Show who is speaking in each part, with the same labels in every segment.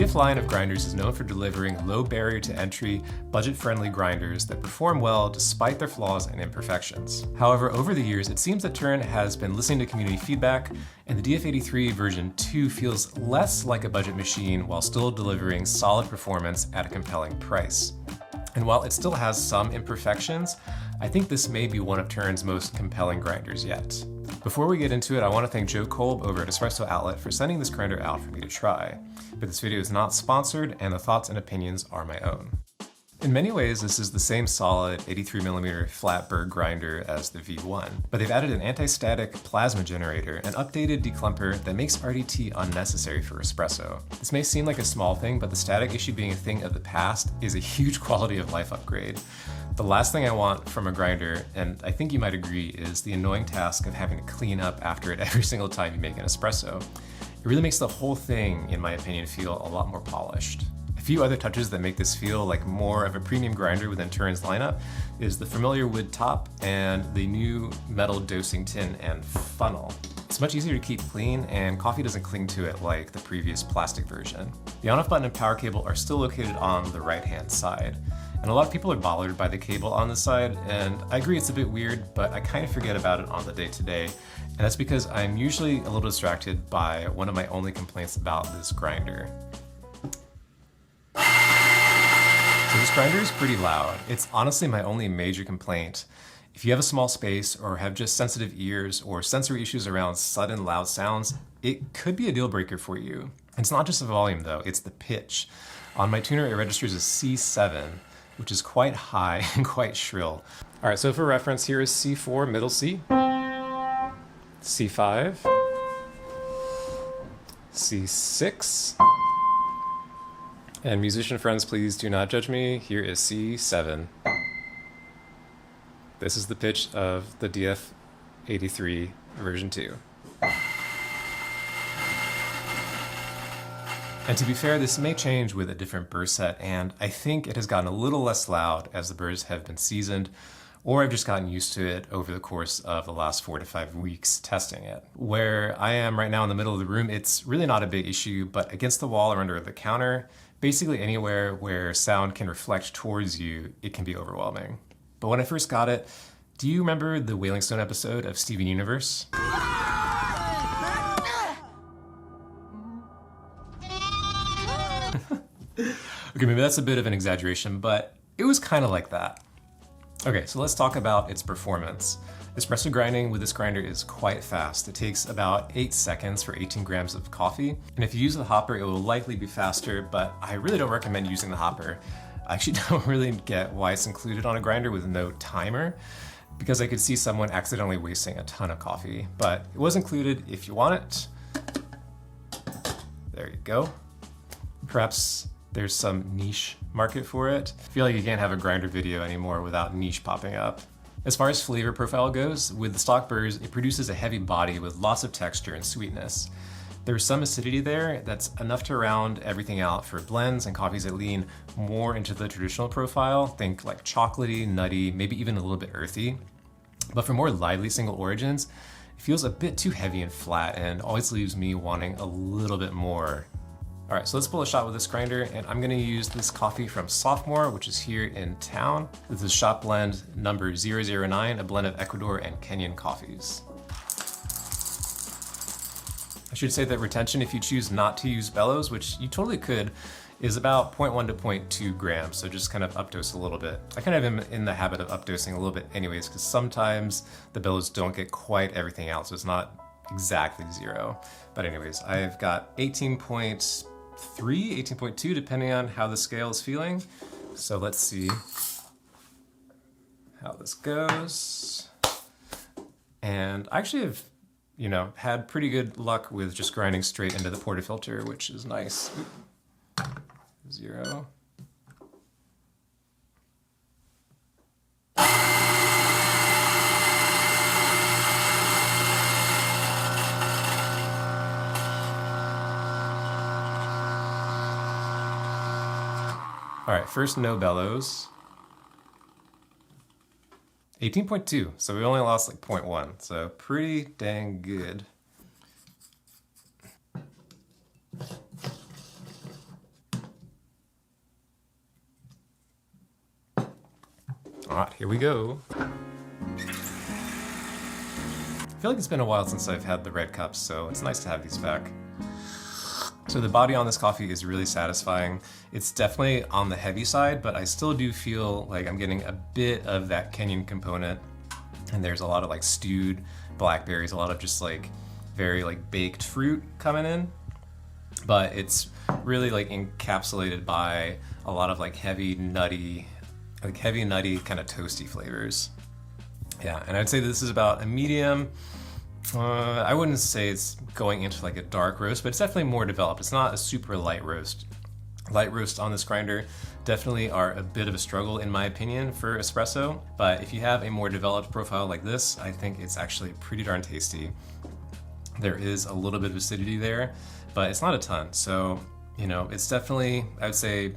Speaker 1: DF line of grinders is known for delivering low barrier to entry, budget-friendly grinders that perform well despite their flaws and imperfections. However, over the years, it seems that Turin has been listening to community feedback, and the DF83 version 2 feels less like a budget machine while still delivering solid performance at a compelling price. And while it still has some imperfections, I think this may be one of Turin's most compelling grinders yet. Before we get into it, I want to thank Joe Kolb over at Espresso Outlet for sending this grinder out for me to try. But this video is not sponsored, and the thoughts and opinions are my own. In many ways, this is the same solid 83mm flat burr grinder as the V1, but they've added an anti-static plasma generator and updated declumper that makes RDT unnecessary for espresso. This may seem like a small thing, but the static issue being a thing of the past is a huge quality of life upgrade. The last thing I want from a grinder, and I think you might agree, is the annoying task of having to clean up after it every single time you make an espresso. It really makes the whole thing, in my opinion, feel a lot more polished. A few other touches that make this feel like more of a premium grinder within Turin's lineup is the familiar wood top and the new metal dosing tin and funnel. It's much easier to keep clean, and coffee doesn't cling to it like the previous plastic version. The on-off button and power cable are still located on the right-hand side. And a lot of people are bothered by the cable on this side, and I agree it's a bit weird, but I kind of forget about it on the day-to-day. And that's because I'm usually a little distracted by one of my only complaints about this grinder. So this grinder is pretty loud. It's honestly my only major complaint. If you have a small space or have just sensitive ears or sensory issues around sudden loud sounds, it could be a deal breaker for you. It's not just the volume though, it's the pitch. On my tuner, it registers as C7, which is quite high and quite shrill. All right, so for reference, here is C4, middle C, C5, C6, and musician friends, please do not judge me. Here is C7. This is the pitch of the DF83 version 2. And to be fair, this may change with a different burr set, and I think it has gotten a little less loud as the burrs have been seasoned, or I've just gotten used to it over the course of the last 4 to 5 weeks testing it. Where I am right now in the middle of the room, it's really not a big issue, but against the wall or under the counter, basically anywhere where sound can reflect towards you, it can be overwhelming. But when I first got it, do you remember the Wailing Stone episode of Steven Universe? Okay, maybe that's a bit of an exaggeration, but it was kind of like that. Okay, so let's talk about its performance. Espresso grinding with this grinder is quite fast. It takes about 8 seconds for 18 grams of coffee. And if you use the hopper, it will likely be faster, but I really don't recommend using the hopper. I actually don't really get why it's included on a grinder with no timer, because I could see someone accidentally wasting a ton of coffee, but it was included if you want it. There you go. Perhaps there's some niche market for it. I feel like you can't have a grinder video anymore without niche popping up. As far as flavor profile goes, with the stock burrs, it produces a heavy body with lots of texture and sweetness. There's some acidity there that's enough to round everything out for blends and coffees that lean more into the traditional profile. Think like chocolatey, nutty, maybe even a little bit earthy. But for more lively single origins, it feels a bit too heavy and flat and always leaves me wanting a little bit more. All right, so let's pull a shot with this grinder, and I'm gonna use this coffee from Sophomore, which is here in town. This is shot blend number 009, a blend of Ecuador and Kenyan coffees. I should say that retention, if you choose not to use bellows, which you totally could, is about 0.1 to 0.2 grams, so just kind of updose a little bit. I kind of am in the habit of updosing a little bit anyways, because sometimes the bellows don't get quite everything out, so it's not exactly 0. But anyways, I've got 18.3, 18.2, depending on how the scale is feeling. So let's see how this goes. And I actually have, had pretty good luck with just grinding straight into the portafilter, which is nice. 0. All right, first no bellows. 18.2, so we only lost like 0.1, so pretty dang good. All right, here we go. I feel like it's been a while since I've had the red cups, so it's nice to have these back. So the body on this coffee is really satisfying. It's definitely on the heavy side, but I still do feel like I'm getting a bit of that Kenyan component. And there's a lot of like stewed blackberries, a lot of just like very like baked fruit coming in. But it's really like encapsulated by a lot of like heavy nutty kind of toasty flavors. Yeah, and I'd say this is about a medium. I wouldn't say it's going into like a dark roast, but it's definitely more developed. It's not a super light roast. Light roasts on this grinder definitely are a bit of a struggle in my opinion for espresso, but if you have a more developed profile like this, I think it's actually pretty darn tasty. There is a little bit of acidity there, but it's not a ton. So, you know, it's definitely, I would say,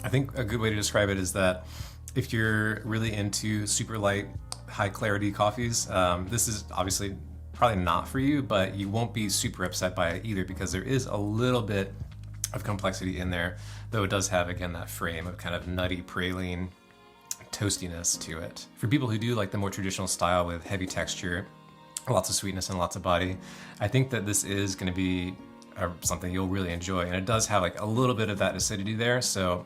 Speaker 1: I think a good way to describe it is that if you're really into super light, high clarity coffees, this is obviously probably not for you, but you won't be super upset by it either because there is a little bit of complexity in there, though it does have, again, that frame of kind of nutty praline toastiness to it. For people who do like the more traditional style with heavy texture, lots of sweetness and lots of body, I think that this is going to be something you'll really enjoy. And it does have like a little bit of that acidity there, so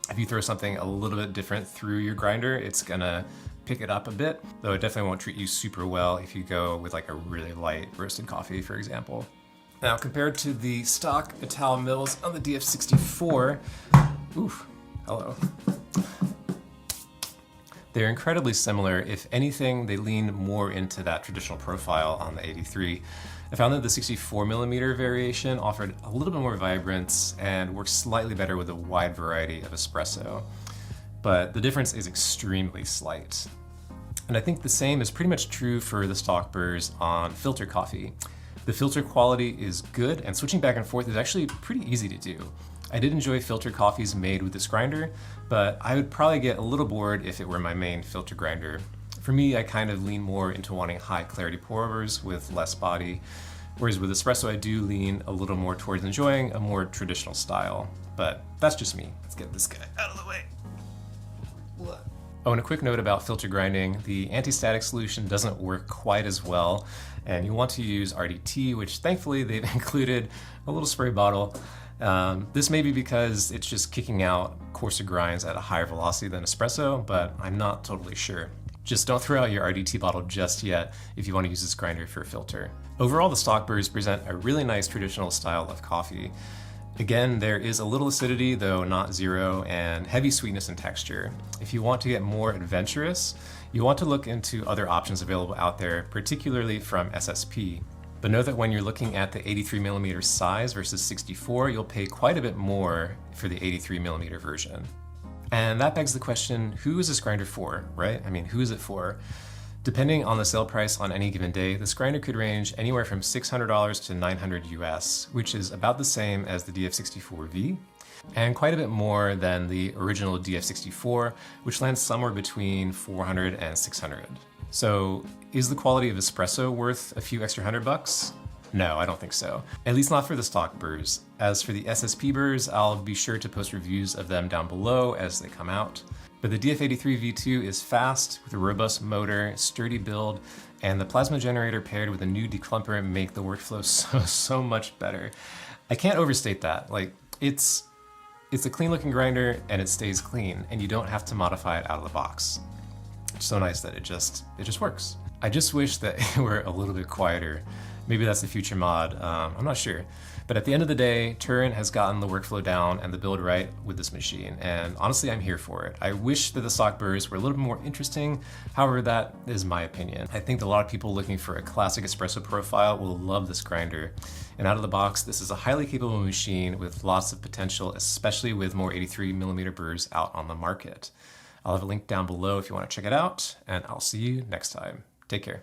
Speaker 1: if you throw something a little bit different through your grinder, it's gonna pick it up a bit, though it definitely won't treat you super well if you go with like a really light roasted coffee, for example. Now, compared to the stock Italian mills on the DF64, oof, hello. They're incredibly similar. If anything, they lean more into that traditional profile on the 83. I found that the 64mm variation offered a little bit more vibrance and works slightly better with a wide variety of espresso. But the difference is extremely slight. And I think the same is pretty much true for the stock burrs on filter coffee. The filter quality is good, and switching back and forth is actually pretty easy to do. I did enjoy filter coffees made with this grinder, but I would probably get a little bored if it were my main filter grinder. For me, I kind of lean more into wanting high clarity pour-overs with less body, whereas with espresso I do lean a little more towards enjoying a more traditional style. But that's just me. Let's get this guy out of the way. Oh, and a quick note about filter grinding, the anti-static solution doesn't work quite as well, and you want to use RDT, which thankfully they've included a little spray bottle. This may be because it's just kicking out coarser grinds at a higher velocity than espresso, but I'm not totally sure. Just don't throw out your RDT bottle just yet if you want to use this grinder for a filter. Overall, the stock burrs present a really nice traditional style of coffee. Again, there is a little acidity, though not zero, and heavy sweetness and texture. If you want to get more adventurous, you want to look into other options available out there, particularly from SSP. But know that when you're looking at the 83mm size versus 64, you'll pay quite a bit more for the 83mm version. And that begs the question, who is this grinder for, right? I mean, who is it for? Depending on the sale price on any given day, this grinder could range anywhere from $600 to $900 US, which is about the same as the DF64V, and quite a bit more than the original DF64, which lands somewhere between $400 and $600. So is the quality of espresso worth a few extra $100? No, I don't think so. At least not for the stock burrs. As for the SSP burrs, I'll be sure to post reviews of them down below as they come out. But the DF83 V2 is fast, with a robust motor, sturdy build, and the plasma generator paired with a new declumper make the workflow so much better. I can't overstate that. Like, it's a clean looking grinder and it stays clean, and you don't have to modify it out of the box. It's so nice that it just works. I just wish that it were a little bit quieter. Maybe that's the future mod, I'm not sure. But at the end of the day, Turin has gotten the workflow down and the build right with this machine, and honestly, I'm here for it. I wish that the stock burrs were a little bit more interesting, however, that is my opinion. I think that a lot of people looking for a classic espresso profile will love this grinder. And out of the box, this is a highly capable machine with lots of potential, especially with more 83mm burrs out on the market. I'll have a link down below if you want to check it out, and I'll see you next time. Take care.